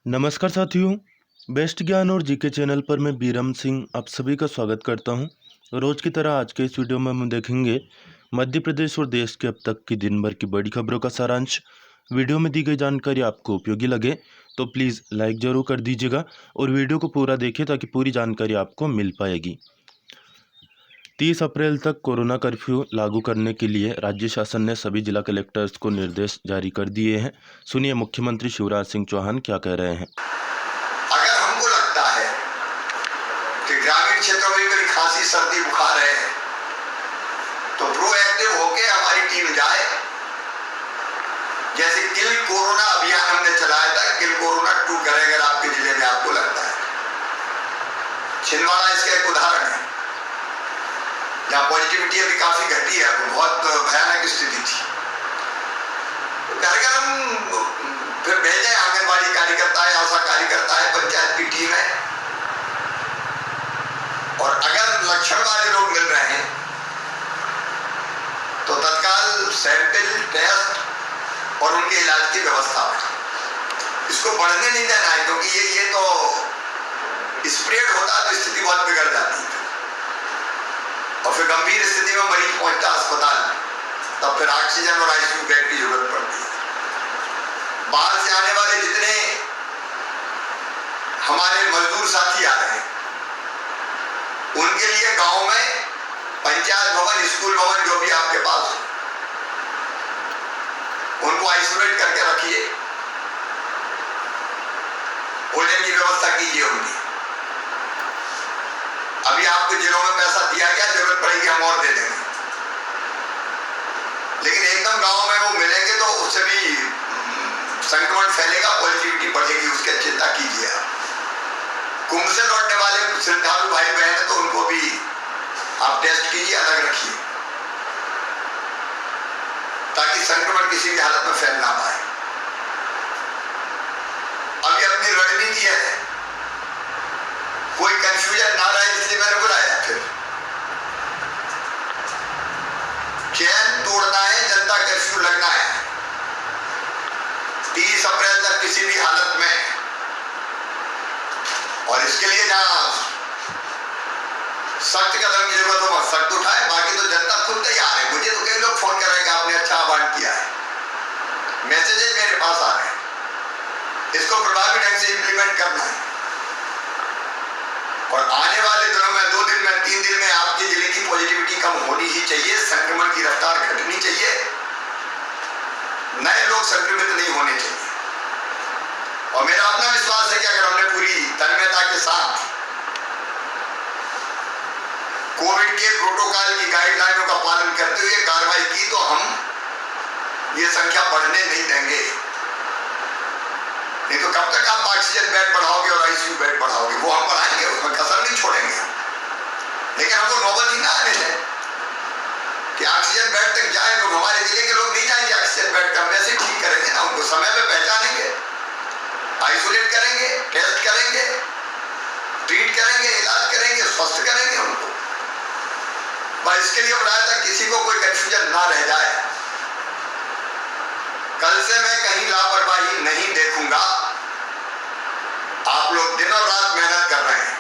नमस्कार साथियों, बेस्ट ज्ञान और जीके चैनल पर मैं बीरम सिंह आप सभी का स्वागत करता हूं। रोज की तरह आज के इस वीडियो में हम देखेंगे मध्य प्रदेश और देश के अब तक की दिन भर की बड़ी खबरों का सारांश। वीडियो में दी गई जानकारी आपको उपयोगी लगे तो प्लीज़ लाइक जरूर कर दीजिएगा और वीडियो को पूरा देखिए ताकि पूरी जानकारी आपको मिल पाएगी। 30 अप्रैल तक कोरोना कर्फ्यू लागू करने के लिए राज्य शासन ने सभी जिला कलेक्टर्स को निर्देश जारी कर दिए हैं। सुनिए मुख्यमंत्री शिवराज सिंह चौहान क्या कह रहे हैं। अगर हमको लगता है कि ग्रामीण क्षेत्रों में कोई खांसी सर्दी बुखार है तो प्रोएक्टिव होके हमारी टीम जाए। जैसे किल कोरोना अभियान हमने चलाया था, किल कोरोना 2 करें अगर आपके जिले में आपको लगता है। छिंदवाड़ा इसका एक उदाहरण है जहाँ पॉजिटिविटी अभी काफी घटी है, बहुत भयानक स्थिति थी। तो घर घर हम फिर भेजे, आंगनबाड़ी कार्यकर्ता है, आशा कार्यकर्ता है, पंचायत की टीम है, और अगर लक्षण वाले लोग मिल रहे हैं तो तत्काल सैंपल टेस्ट और उनके इलाज की व्यवस्था है। इसको बढ़ने नहीं देना है क्योंकि ये तो स्प्रेड होता है तो स्थिति बहुत बिगड़ जाती है और फिर गंभीर स्थिति में मरीज पहुंचता अस्पताल, तब फिर ऑक्सीजन और आईसीयू बेड की जरूरत पड़ती है। बाहर से आने वाले जितने हमारे मजदूर साथी आ रहे हैं उनके लिए गांव में पंचायत भवन, स्कूल भवन जो भी आपके पास हो उनको आइसोलेट करके रखिए, भोजन की व्यवस्था कीजिए उनकी। अभी आपको जिलों में पैसा दिया गया, जरूरत पड़ेगी हम और दे देंगे, लेकिन एकदम गांव में वो मिलेंगे तो उससे भी संक्रमण फैलेगा, पॉजिटिविटी बढ़ेगी, उसकी चिंता कीजिए आप। कुंभ से लौटने वाले श्रद्धालु भाई बहन है तो उनको भी आप टेस्ट कीजिए, अलग रखिए ताकि संक्रमण किसी भी हालत में फैल ना पाए। अब ये अपनी रणनीति है, कोई कंफ्यूजन ना रहे इसलिए मैंने बुलाया। फिर चैन तोड़ना है, जनता कर्फ्यू लगना है 30 अप्रैल तक किसी भी हालत में, और इसके लिए जहां सख्त कदम की जरूरत हो सख्त उठाए, बाकी तो जनता खुद तैयार है। मुझे तो कई लोग फोन कर रहे हैं कि आपने अच्छा आह्वान किया है, मैसेजेस मेरे पास आ रहे हैं, इसको प्रभावी ढंग से इंप्लीमेंट करना है और आने वाले दिनों में 2 दिन में 3 दिन में आपके जिले की पॉजिटिविटी कम होनी ही चाहिए, संक्रमण की रफ्तार घटनी चाहिए, नए लोग संक्रमित नहीं होने चाहिए। और मेरा अपना विश्वास है कि अगर हमने पूरी तन्मयता के साथ कोविड के प्रोटोकॉल की गाइडलाइनों का पालन करते हुए कार्रवाई की तो हम ये संख्या बढ़ने नहीं देंगे। नहीं तो कब तक आप ऑक्सीजन बेड बढ़ाओगे और आईसीयू बेड बढ़ाओगे? वो हम बढ़ाएंगे, उसमें कसर नहीं छोड़ेंगे, लेकिन हमको नौबत ही ना आने दें कि ऑक्सीजन बेड तक जाए लोग। हमारे जिले के लोग नहीं जाएंगे ऑक्सीजन बेड तक, वैसे ठीक करेंगे ना, उनको समय पे पहचानेंगे, आइसोलेट करेंगे, टेस्ट करेंगे, ट्रीट करेंगे, इलाज करेंगे, स्वस्थ करेंगे उनको। बस इसके लिए बुलाया था, किसी को कोई कंफ्यूजन ना रह जाए। कल से मैं कहीं लापरवाही नहीं देखूंगा। आप लोग दिन और रात मेहनत कर रहे हैं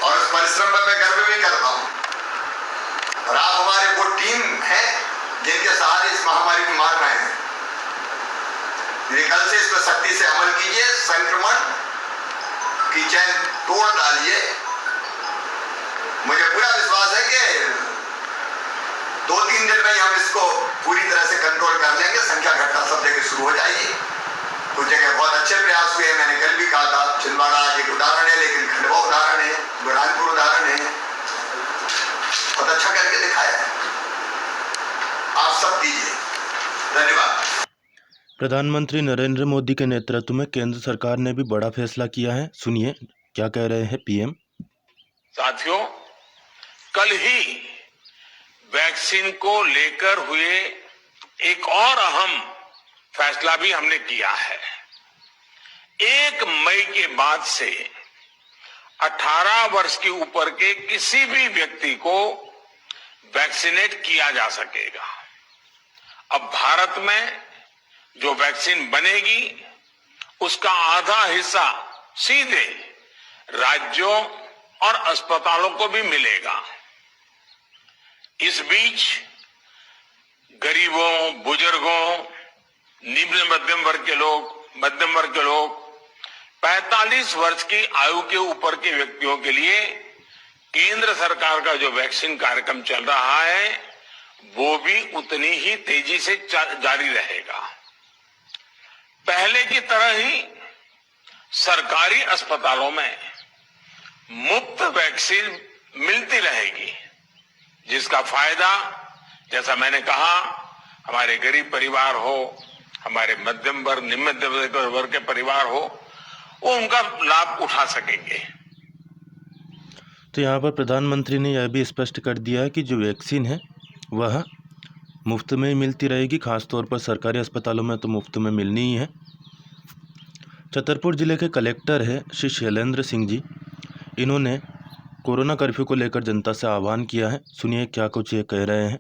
और उस परिश्रम पर मैं गर्व भी करता हूं, और आप हमारे वो टीम है जिनके सहारे इस महामारी को मार रहे हैं। कल से इस पर सख्ती से अमल कीजिए, संक्रमण की चैन तोड़ डालिए। मुझे पूरा विश्वास है कि 2-3 दिन में हम इसको पूरी तरह से कंट्रोल कर लेंगे, संख्या घटना सब जगह शुरू हो जाएगी। कुछ जगह बहुत अच्छे प्रयास हुए, मैंने कल भी कहा था, छिंदवाड़ा आज एक उदाहरण है, लेकिन खंडवा उदाहरण है, बुरहानपुर उदाहरण है, बहुत अच्छा करके दिखाया है। आप सब कीजिए। धन्यवाद। प्रधानमंत्री नरेंद्र मोदी के नेतृत्व में केंद्र सरकार ने भी बड़ा फैसला किया है। सुनिए क्या कह रहे हैं पीएम। साथियों, कल ही वैक्सीन को लेकर हुए एक और अहम फैसला भी हमने किया है। 1 मई के बाद से 18 वर्ष के ऊपर के किसी भी व्यक्ति को वैक्सीनेट किया जा सकेगा। अब भारत में जो वैक्सीन बनेगी उसका आधा हिस्सा सीधे राज्यों और अस्पतालों को भी मिलेगा। इस बीच गरीबों, बुजुर्गों, निम्न मध्यम वर्ग के लोग 45 वर्ष की आयु के ऊपर के व्यक्तियों के लिए केंद्र सरकार का जो वैक्सीन कार्यक्रम चल रहा है वो भी उतनी ही तेजी से जारी रहेगा। पहले की तरह ही सरकारी अस्पतालों में मुफ्त वैक्सीन मिलती रहेगी, जिसका फायदा, जैसा मैंने कहा, हमारे गरीब परिवार हो, हमारे मध्यम वर्ग, निम्न मध्यम वर्ग के परिवार हो, वो उनका लाभ उठा सकेंगे। तो यहाँ पर प्रधानमंत्री ने यह भी स्पष्ट कर दिया है कि जो वैक्सीन है वह मुफ्त में ही मिलती रहेगी। खासतौर पर सरकारी अस्पतालों में तो मुफ्त में मिलनी ही है। छतरपुर जिले के कलेक्टर है श्री शैलेंद्र सिंह जी, इन्होंने कोरोना कर्फ्यू को लेकर जनता से आह्वान किया है। सुनिए क्या कुछ ये कह रहे हैं।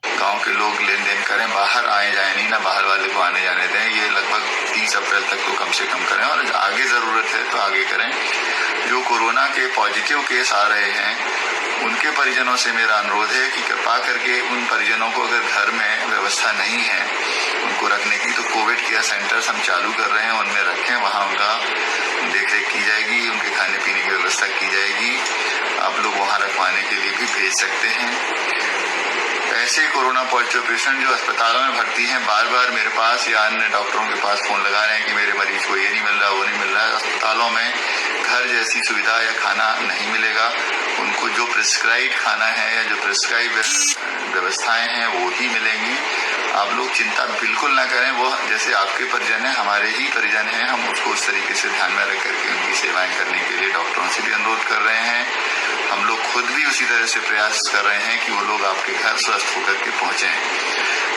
गांव के लोग लेन देन करें, बाहर आए जाए नहीं, ना बाहर वाले को आने जाने दें। ये लगभग 30 अप्रैल तक तो कम से कम करें, और आगे जरूरत है तो आगे करें। जो कोरोना के पॉजिटिव केस आ रहे हैं उनके परिजनों से मेरा अनुरोध है कि कृपा करके उन परिजनों को, अगर घर में व्यवस्था नहीं है उनको रखने की, तो कोविड केयर सेंटर्स हम चालू कर रहे हैं, उनमें रखें। वहाँ उनका देखरेख की जाएगी, उनके खाने पीने की व्यवस्था की जाएगी। आप लोग वहाँ रखवाने के लिए भी भेज सकते हैं। ऐसे कोरोना पॉजिटिव पेशेंट जो अस्पतालों में भर्ती हैं, बार बार मेरे पास या अन्य डॉक्टरों के पास फोन लगा रहे हैं कि मेरे मरीज को ये नहीं मिल रहा, वो नहीं मिल रहा है। अस्पतालों में घर जैसी सुविधा या खाना नहीं मिलेगा। उनको जो प्रिस्क्राइब खाना है या जो प्रिस्क्राइब व्यवस्थाएं हैं वो ही मिलेंगी। आप लोग चिंता बिल्कुल ना करें। वो जैसे आपके परिजन हैं, हमारे ही परिजन हैं। हम उसको उस तरीके से ध्यान में रख करके उनकी सेवाएं करने के लिए डॉक्टरों से भी अनुरोध कर रहे हैं। हम लोग खुद भी उसी तरह से प्रयास कर रहे हैं कि वो लोग आपके घर स्वस्थ होकर के पहुंचे।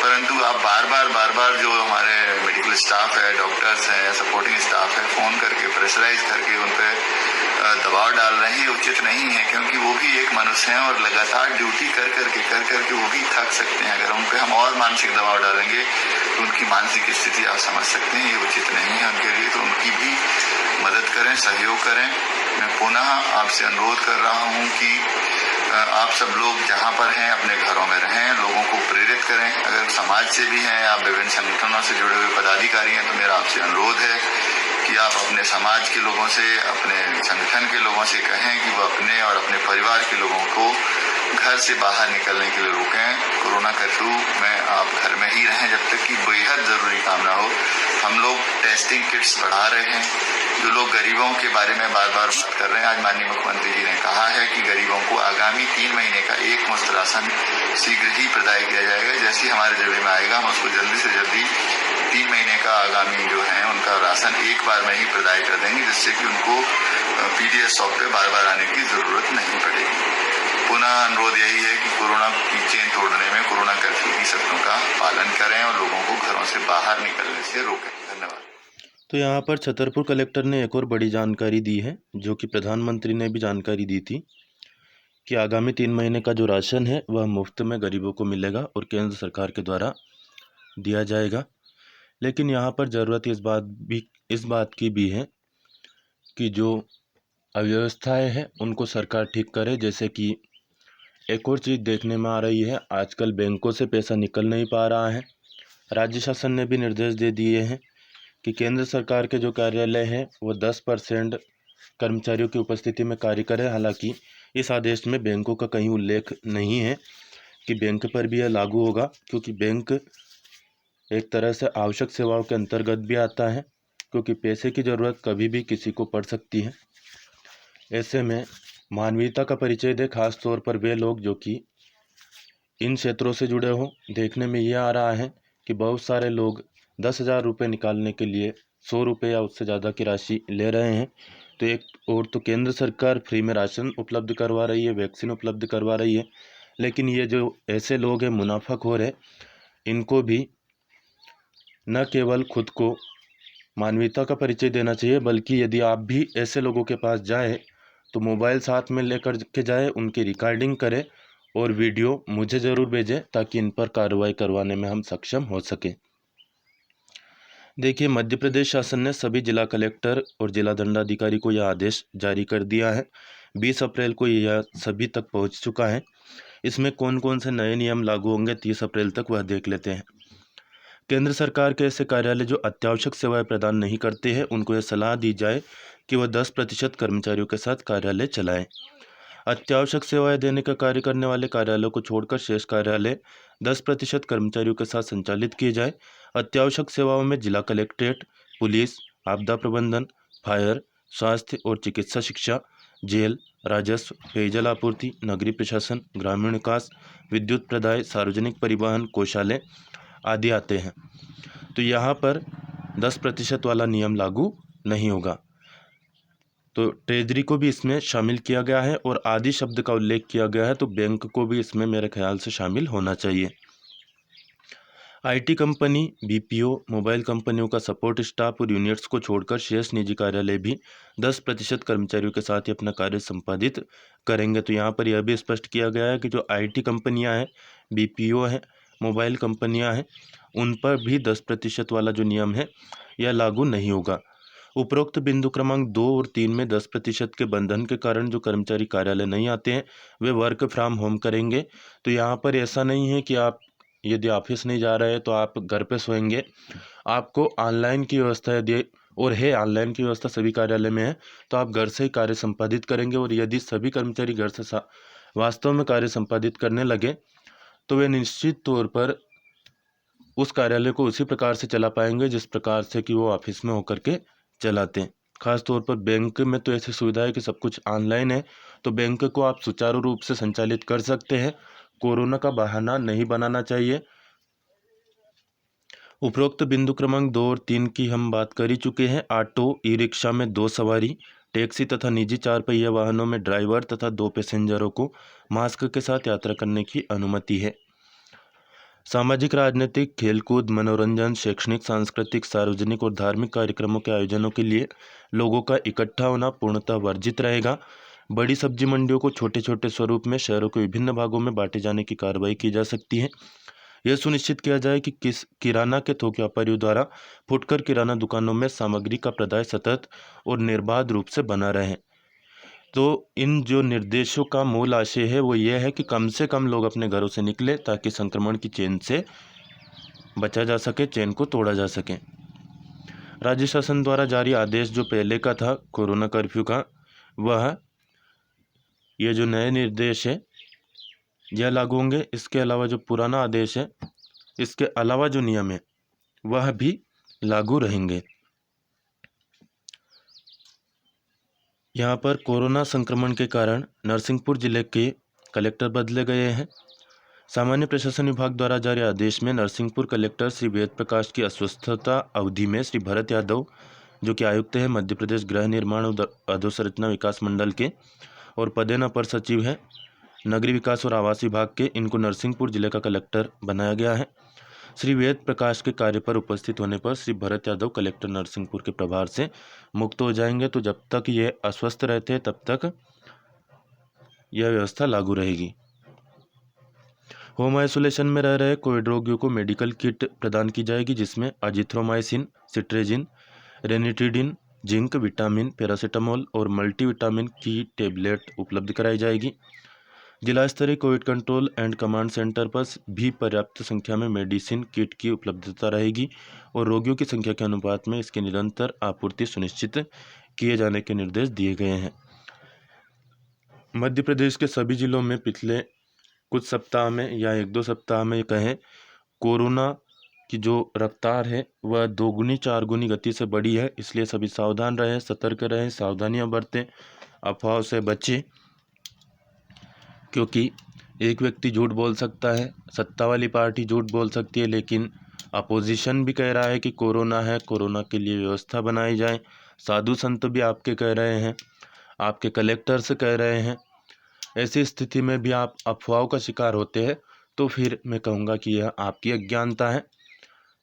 परंतु आप बार बार जो हमारे मेडिकल स्टाफ है, डॉक्टर्स हैं, सपोर्टिंग स्टाफ है, फोन करके प्रेशराइज करके उन पर दबाव डाल रहे हैं, उचित नहीं है। क्योंकि वो भी एक मनुष्य हैं और लगातार ड्यूटी कर करके वो भी थक सकते हैं। अगर उन पर हम और मानसिक दबाव डालेंगे तो उनकी मानसिक स्थिति आप समझ सकते हैं, ये उचित नहीं है उनके लिए। तो उनकी भी मदद करें, सहयोग करें। मैं पुनः आपसे अनुरोध कर रहा हूं कि आप सब लोग जहां पर हैं अपने घरों में रहें, लोगों को प्रेरित करें। अगर समाज से भी हैं, आप विभिन्न संगठनों से जुड़े हुए पदाधिकारी हैं, तो मेरा आपसे अनुरोध है कि आप अपने समाज के लोगों से, अपने संगठन के लोगों से कहें कि वो अपने और अपने परिवार के लोगों को घर से बाहर निकलने के लिए रोकें। कोरोना कर्फ्यू में आप घर में ही रहें जब तक कि बेहद जरूरी काम ना हो। हम लोग टेस्टिंग किट्स बढ़ा रहे हैं। जो लोग गरीबों के बारे में बार बात कर रहे हैं, आज माननीय मुख्यमंत्री जी ने कहा है कि गरीबों को आगामी 3 महीने का एक मुश्त राशन शीघ्र ही प्रदान किया जाएगा। जैसे ही हमारे जिले में आएगा, हम उसको जल्दी से जल्दी 3 महीने का आगामी जो है उनका राशन एक बार में ही प्रदान कर देंगे, जिससे कि उनको पीडीएस शॉप पे बार आने की जरूरत नहीं पड़ेगी। पुनः अनुरोध यही है कि कोरोना की चेन तोड़ने में कोरोना कर्फ्यू की शर्तों का पालन करें और लोगों को घरों से बाहर निकलने से रोकें। धन्यवाद। तो यहाँ पर छतरपुर कलेक्टर ने एक और बड़ी जानकारी दी है, जो कि प्रधानमंत्री ने भी जानकारी दी थी कि आगामी 3 महीने का जो राशन है वह मुफ्त में गरीबों को मिलेगा और केंद्र सरकार के द्वारा दिया जाएगा। लेकिन यहाँ पर ज़रूरत इस बात की भी है कि जो अव्यवस्थाएं हैं उनको सरकार ठीक करे। जैसे कि एक और चीज़ देखने में आ रही है, आजकल बैंकों से पैसा निकल नहीं पा रहा है। राज्य शासन ने भी निर्देश दे दिए हैं कि केंद्र सरकार के जो कार्यालय हैं वो 10% कर्मचारियों की उपस्थिति में कार्य करें। हालांकि इस आदेश में बैंकों का कहीं उल्लेख नहीं है कि बैंक पर भी यह लागू होगा, क्योंकि बैंक एक तरह से आवश्यक सेवाओं के अंतर्गत भी आता है, क्योंकि पैसे की ज़रूरत कभी भी किसी को पड़ सकती है। ऐसे में मानवीयता का परिचय दे, खास तौर पर वे लोग जो कि इन क्षेत्रों से जुड़े हों। देखने में ये आ रहा है कि बहुत सारे लोग 10,000 रुपये निकालने के लिए 100 रुपये या उससे ज़्यादा की राशि ले रहे हैं। तो एक और तो केंद्र सरकार फ्री में राशन उपलब्ध करवा रही है, वैक्सीन उपलब्ध करवा रही है, लेकिन ये जो ऐसे लोग हैं मुनाफाखोर है, इनको भी न केवल खुद को मानवीयता का परिचय देना चाहिए, बल्कि यदि आप भी ऐसे लोगों के पास जाए तो मोबाइल साथ में लेकर के जाए, उनकी रिकॉर्डिंग करें और वीडियो मुझे ज़रूर भेजें, ताकि इन पर कार्रवाई करवाने में हम सक्षम हो सकें। देखिए, मध्य प्रदेश शासन ने सभी जिला कलेक्टर और जिला दंडाधिकारी को यह आदेश जारी कर दिया है। 20 अप्रैल को यह सभी तक पहुंच चुका है। इसमें कौन कौन से नए नियम लागू होंगे 30 अप्रैल तक, वह देख लेते हैं। केंद्र सरकार के ऐसे कार्यालय जो अत्यावश्यक सेवाएं प्रदान नहीं करते हैं, उनको यह सलाह दी जाए कि वह 10% कर्मचारियों के साथ कार्यालय चलाएं। अत्यावश्यक सेवाएं देने का कार्य करने वाले कार्यालयों को छोड़कर शेष कार्यालय 10% कर्मचारियों के साथ संचालित किए जाए। अत्यावश्यक सेवाओं में जिला कलेक्ट्रेट, पुलिस, आपदा प्रबंधन, फायर, स्वास्थ्य और चिकित्सा शिक्षा, जेल, राजस्व, पेयजल आपूर्ति, नगरीय प्रशासन, ग्रामीण विकास, विद्युत प्रदाय, सार्वजनिक परिवहन, कोषालय आदि आते हैं। तो यहाँ पर 10% वाला नियम लागू नहीं होगा। तो ट्रेजरी को भी इसमें शामिल किया गया है और आदि शब्द का उल्लेख किया गया है, तो बैंक को भी इसमें मेरे ख्याल से शामिल होना चाहिए। आईटी कंपनी, बीपीओ, मोबाइल कंपनियों का सपोर्ट स्टाफ और यूनिट्स को छोड़कर शेष निजी कार्यालय भी 10% कर्मचारियों के साथ ही अपना कार्य संपादित करेंगे। तो यहाँ पर यह भी स्पष्ट किया गया है कि जो आईटी कंपनियाँ हैं, बीपीओ हैं, मोबाइल कंपनियाँ हैं, उन पर भी 10% वाला जो नियम है यह लागू नहीं होगा। उपरोक्त बिंदु क्रमांक 2 और 3 में 10% के बंधन के कारण जो कर्मचारी कार्यालय नहीं आते हैं वे वर्क फ्रॉम होम करेंगे। तो यहाँ पर ऐसा नहीं है कि आप यदि ऑफिस नहीं जा रहे हैं तो आप घर पे सोएंगे। आपको ऑनलाइन की व्यवस्था यदि और है, ऑनलाइन की व्यवस्था सभी कार्यालय में है, तो आप घर से ही कार्य संपादित करेंगे। और यदि सभी कर्मचारी घर से वास्तव में कार्य संपादित करने लगे तो वे निश्चित तौर पर उस कार्यालय को उसी प्रकार से चला पाएंगे जिस प्रकार से कि वो ऑफिस में होकर के चलाते हैं। खास तौर पर बैंक में तो ऐसी सुविधा है कि सब कुछ ऑनलाइन है, तो बैंक को आप सुचारू रूप से संचालित कर सकते हैं। कोरोना का बहाना नहीं बनाना चाहिए। उपरोक्त बिंदु क्रमांक 2 और 3 की हम बात कर ही चुके हैं। ऑटो, ई रिक्शा में 2 सवारी, टैक्सी तथा निजी 4 पहिया वाहनों में ड्राइवर तथा 2 पैसेंजरों को मास्क के साथ यात्रा करने की अनुमति है। सामाजिक, राजनीतिक, खेलकूद, मनोरंजन, शैक्षणिक, सांस्कृतिक, सार्वजनिक और धार्मिक कार्यक्रमों के आयोजनों के लिए लोगों का इकट्ठा होना पूर्णतः वर्जित रहेगा। बड़ी सब्जी मंडियों को छोटे छोटे स्वरूप में शहरों के विभिन्न भागों में बांटे जाने की कार्रवाई की जा सकती है। यह सुनिश्चित किया जाए कि किराना के थोक व्यापारियों द्वारा फुटकर किराना दुकानों में सामग्री का प्रदाय सतत और निर्बाध रूप से बना रहे। तो इन जो निर्देशों का मूल आशय है वो ये है कि कम से कम लोग अपने घरों से निकले ताकि संक्रमण की चेन से बचा जा सके, चेन को तोड़ा जा सके। राज्य शासन द्वारा जारी आदेश जो पहले का था कोरोना कर्फ्यू का, वह ये जो नए निर्देश है यह लागू होंगे। इसके अलावा जो पुराना आदेश है, इसके अलावा जो नियम है वह भी लागू रहेंगे। यहाँ पर कोरोना संक्रमण के कारण नरसिंहपुर जिले के कलेक्टर बदले गए हैं। सामान्य प्रशासन विभाग द्वारा जारी आदेश में नरसिंहपुर कलेक्टर श्री वेद प्रकाश की अस्वस्थता अवधि में श्री भरत यादव, जो कि आयुक्त है मध्य प्रदेश गृह निर्माण और अधोसंरचना विकास मंडल के और पदेन अपर सचिव है नगरीय विकास और आवास विभाग के, इनको नरसिंहपुर जिले का कलेक्टर बनाया गया है। श्री वेद प्रकाश के कार्य पर उपस्थित होने पर श्री भरत यादव कलेक्टर नरसिंहपुर के प्रभार से मुक्त हो जाएंगे। तो जब तक ये अस्वस्थ रहते हैं तब तक यह व्यवस्था लागू रहेगी। होम आइसोलेशन में रह रहे कोविड रोगियों को मेडिकल किट प्रदान की जाएगी, जिसमें azithromycin, cetirizine, ranitidine, zinc, vitamin, paracetamol और मल्टीविटामिन की टेबलेट उपलब्ध कराई जाएगी। जिला स्तरीय Covid control and command centre पर भी पर्याप्त संख्या में मेडिसिन किट की उपलब्धता रहेगी और रोगियों की संख्या के अनुपात में इसकी निरंतर आपूर्ति सुनिश्चित किए जाने के निर्देश दिए गए हैं। मध्य प्रदेश के सभी जिलों में पिछले कुछ सप्ताह में या 1-2 सप्ताह में कहें, कोरोना की जो रफ्तार है वह 2-4 गुनी गति से बढ़ी है। इसलिए सभी सावधान रहें, सतर्क रहें, सावधानियां बरतें, अफवाहों से बचें, क्योंकि एक व्यक्ति झूठ बोल सकता है, सत्ता वाली पार्टी झूठ बोल सकती है, लेकिन अपोजिशन भी कह रहा है कि कोरोना है, कोरोना के लिए व्यवस्था बनाई जाए। साधु संत भी आपके कह रहे हैं, आपके कलेक्टर से कह रहे हैं। ऐसी स्थिति में भी आप अफवाहों का शिकार होते हैं, तो फिर मैं कहूँगा कि यह आपकी अज्ञानता है।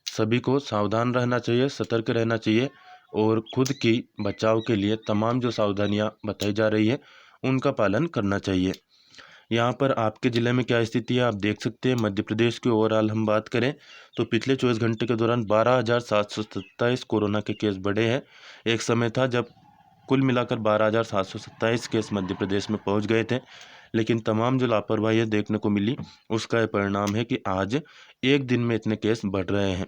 सभी को सावधान रहना चाहिए, सतर्क रहना चाहिए और खुद की बचाव के लिए तमाम जो सावधानियाँ बताई जा रही है उनका पालन करना चाहिए। यहाँ पर आपके ज़िले में क्या स्थिति है आप देख सकते हैं। मध्य प्रदेश की ओवरऑल हम बात करें तो पिछले 24 घंटे के दौरान 12,727 कोरोना के केस बढ़े हैं। एक समय था जब कुल मिलाकर 12,727 केस मध्य प्रदेश में पहुँच गए थे, लेकिन तमाम जो लापरवाही देखने को मिली उसका ये परिणाम है कि आज एक दिन में इतने केस बढ़ रहे हैं।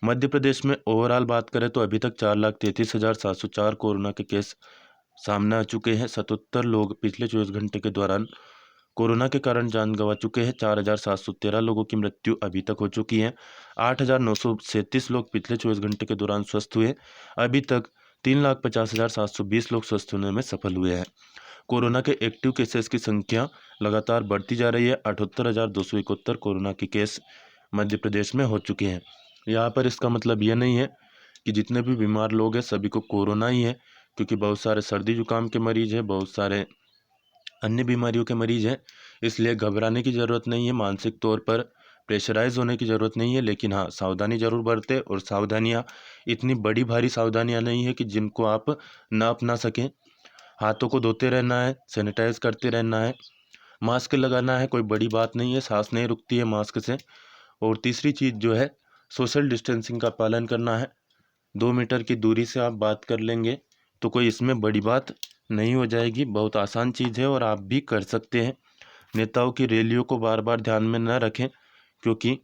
मध्य प्रदेश में ओवरऑल बात करें तो अभी तक 4,33,704 कोरोना के केस सामने आ चुके हैं। 77 लोग पिछले 24 घंटे के दौरान कोरोना के कारण जान गंवा चुके हैं। 4,713 लोगों की मृत्यु अभी तक हो चुकी है। 8,937 लोग पिछले 24 घंटे के दौरान स्वस्थ हुए। अभी तक 3,50,720 लोग स्वस्थ होने में सफल हुए हैं। कोरोना के एक्टिव केसेस की संख्या लगातार बढ़ती जा रही है। 78,271 कोरोना के केस मध्य प्रदेश में हो चुके हैं। यहाँ पर इसका मतलब यह नहीं है कि जितने भी बीमार लोग हैं सभी को कोरोना ही है, क्योंकि बहुत सारे सर्दी जुकाम के मरीज हैं, बहुत सारे अन्य बीमारियों के मरीज हैं। इसलिए घबराने की ज़रूरत नहीं है, मानसिक तौर पर प्रेशराइज होने की ज़रूरत नहीं है, लेकिन हाँ सावधानी ज़रूर बरतें। और सावधानियाँ इतनी बड़ी भारी सावधानियाँ नहीं है कि जिनको आप ना अपना सकें। हाथों को धोते रहना है, सैनिटाइज करते रहना है, मास्क लगाना है, कोई बड़ी बात नहीं है, सांस नहीं रुकती है मास्क से। और तीसरी चीज़ जो है सोशल डिस्टेंसिंग का पालन करना है। 2 मीटर की दूरी से आप बात कर लेंगे तो कोई इसमें बड़ी बात नहीं हो जाएगी। बहुत आसान चीज़ है और आप भी कर सकते हैं। नेताओं की रैलियों को बार बार ध्यान में न रखें, क्योंकि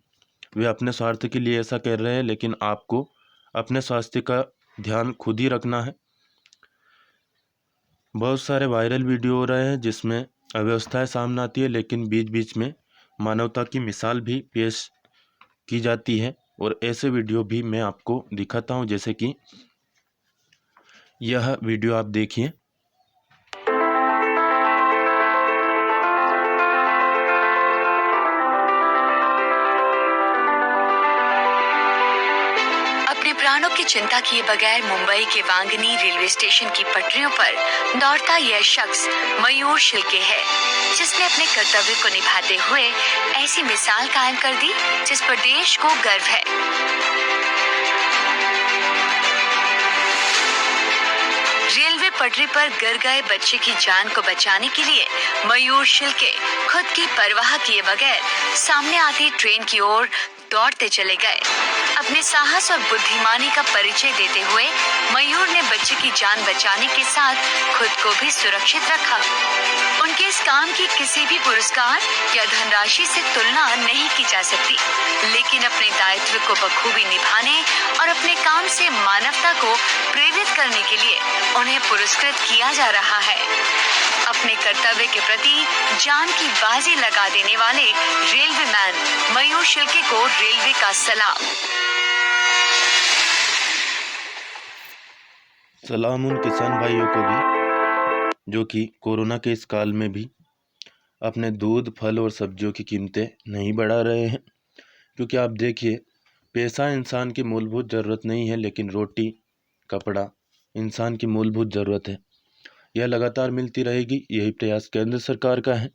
वे अपने स्वार्थ के लिए ऐसा कर रहे हैं, लेकिन आपको अपने स्वास्थ्य का ध्यान खुद ही रखना है। बहुत सारे वायरल वीडियो हो रहे हैं जिसमें अव्यवस्थाएं सामने आती है, लेकिन बीच बीच में मानवता की मिसाल भी पेश की जाती है। और ऐसे वीडियो भी मैं आपको दिखाता हूं, जैसे कि यह वीडियो आप देखिए। अपने प्राणों की चिंता किए बगैर मुंबई के वांगनी रेलवे स्टेशन की पटरियों पर दौड़ता यह शख्स मयूर शिल्के है, जिसने अपने कर्तव्य को निभाते हुए ऐसी मिसाल कायम कर दी जिस पर देश को गर्व है। रेलवे पटरी पर गिर गए बच्चे की जान को बचाने के लिए मयूर शिल्के खुद की परवाह किए बगैर सामने आती ट्रेन की ओर दौड़ते चले गए। अपने साहस और बुद्धिमानी का परिचय देते हुए मयूर ने बच्चे की जान बचाने के साथ खुद को भी सुरक्षित रखा। उनके इस काम की किसी भी पुरस्कार या धनराशि से तुलना नहीं की जा सकती, लेकिन अपने दायित्व को बखूबी निभाने और अपने काम से मानवता को प्रेरित करने के लिए उन्हें पुरस्कृत किया जा रहा है। अपने कर्तव्य के प्रति जान की बाजी लगा देने वाले रेलवे मैन मयूर शिल्के को रेलवे का सलाम। सलाम उन किसान भाइयों को भी जो कि कोरोना के इस काल में भी अपने दूध, फल और सब्जियों की कीमतें नहीं बढ़ा रहे हैं। क्योंकि आप देखिए, पैसा इंसान की मूलभूत ज़रूरत नहीं है, लेकिन रोटी, कपड़ा इंसान की मूलभूत ज़रूरत है। यह लगातार मिलती रहेगी, यही प्रयास केंद्र सरकार का है।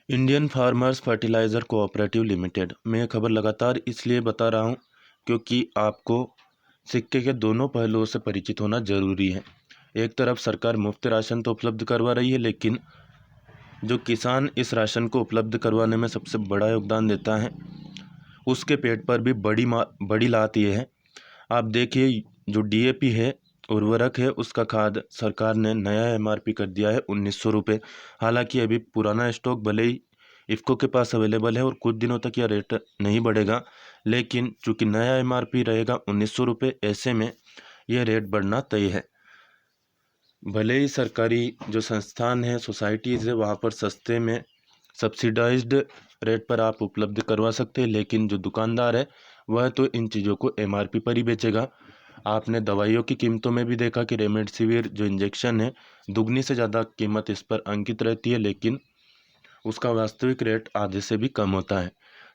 Indian farmers fertiliser cooperative limited, मैं ये खबर लगातार इसलिए बता रहा हूँ क्योंकि आपको सिक्के के दोनों पहलुओं से परिचित होना ज़रूरी है। एक तरफ सरकार मुफ्त राशन तो उपलब्ध करवा रही है, लेकिन जो किसान इस राशन को उपलब्ध करवाने में सबसे बड़ा योगदान देता है, उसके पेट पर भी बड़ी लात ये है। आप देखिए, जो DAP है, उर्वरक है, उसका खाद सरकार ने नया MRP कर दिया है 1900 रुपये। हालांकि अभी पुराना स्टॉक भले ही इफ़को के पास अवेलेबल है और कुछ दिनों तक यह रेट नहीं बढ़ेगा, लेकिन चूँकि नया MRP रहेगा 1900 रुपये, ऐसे में यह रेट बढ़ना तय है। भले ही सरकारी जो संस्थान है, सोसाइटीज़ है, वहाँ पर सस्ते में सब्सिडाइज्ड रेट पर आप उपलब्ध करवा सकते हैं, लेकिन जो दुकानदार है वह तो इन चीज़ों को MRP पर ही बेचेगा। आपने दवाइयों की कीमतों में भी देखा कि रेमडेसिविर जो इंजेक्शन है, दुगनी से ज़्यादा कीमत इस पर अंकित रहती है, लेकिन उसका वास्तविक रेट आधे से भी कम होता है।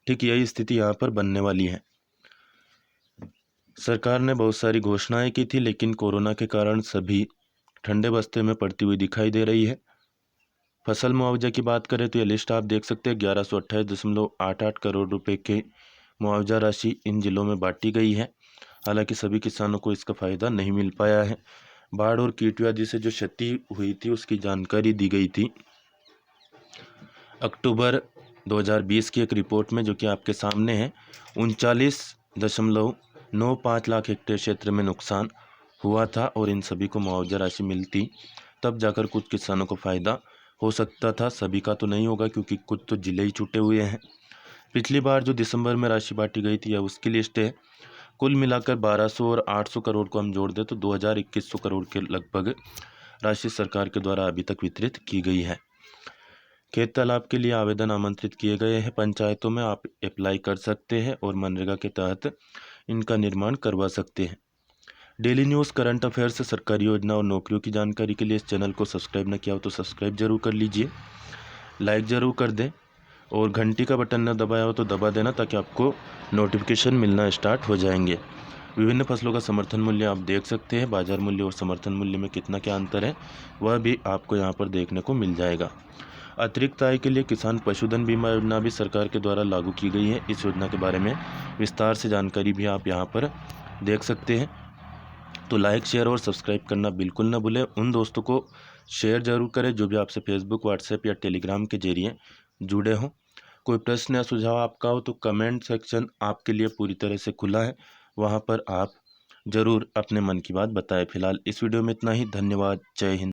ठीक यही स्थिति यहाँ पर बनने वाली है। सरकार ने बहुत सारी घोषणाएं की थी, लेकिन कोरोना के कारण सभी ठंडे बस्ते में पड़ती हुई दिखाई दे रही है। फसल मुआवजा की बात करें तो ये लिस्ट आप देख सकते हैं। 1128.88 करोड़ रुपए के मुआवजा राशि इन जिलों में बांटी गई है। हालांकि सभी किसानों को इसका फ़ायदा नहीं मिल पाया है। बाढ़ और कीट व्याधि से जो क्षति हुई थी उसकी जानकारी दी गई थी। अक्टूबर 2020 की एक रिपोर्ट में, जो कि आपके सामने है, 39.95 लाख हेक्टेयर क्षेत्र में नुकसान हुआ था और इन सभी को मुआवजा राशि मिलती तब जाकर कुछ किसानों को फ़ायदा हो सकता था। सभी का तो नहीं होगा क्योंकि कुछ तो जिले ही छूटे हुए हैं। पिछली बार जो दिसंबर में राशि बांटी गई थी, यह उसकी लिस्ट है। कुल मिलाकर 1200 और 800 करोड़ को हम जोड़ दें तो 2100 करोड़ के लगभग राशि सरकार के द्वारा अभी तक वितरित की गई है। खेत तालाब के लिए आवेदन आमंत्रित किए गए हैं। पंचायतों में आप अप्लाई कर सकते हैं और मनरेगा के तहत इनका निर्माण करवा सकते हैं। डेली न्यूज़, करंट अफेयर्स, सरकारी योजना और नौकरियों की जानकारी के लिए इस चैनल को सब्सक्राइब न किया हो तो सब्सक्राइब जरूर कर लीजिए, लाइक ज़रूर कर दें और घंटी का बटन न दबाया हो तो दबा देना ताकि आपको नोटिफिकेशन मिलना स्टार्ट हो जाएंगे। विभिन्न फसलों का समर्थन मूल्य आप देख सकते हैं। बाजार मूल्य और समर्थन मूल्य में कितना क्या अंतर है वह भी आपको यहाँ पर देखने को मिल जाएगा। अतिरिक्त आय के लिए किसान पशुधन बीमा योजना भी सरकार के द्वारा लागू की गई है। इस योजना के बारे में विस्तार से जानकारी भी आप यहाँ पर देख सकते हैं। तो लाइक, शेयर और सब्सक्राइब करना बिल्कुल ना भूलें। उन दोस्तों को शेयर जरूर करें जो भी आपसे फेसबुक, व्हाट्सएप या टेलीग्राम के जरिए जुड़े हों। कोई प्रश्न या सुझाव आपका हो तो कमेंट सेक्शन आपके लिए पूरी तरह से खुला है, वहाँ पर आप ज़रूर अपने मन की बात बताएं। फिलहाल इस वीडियो में इतना ही। धन्यवाद। जय हिंद।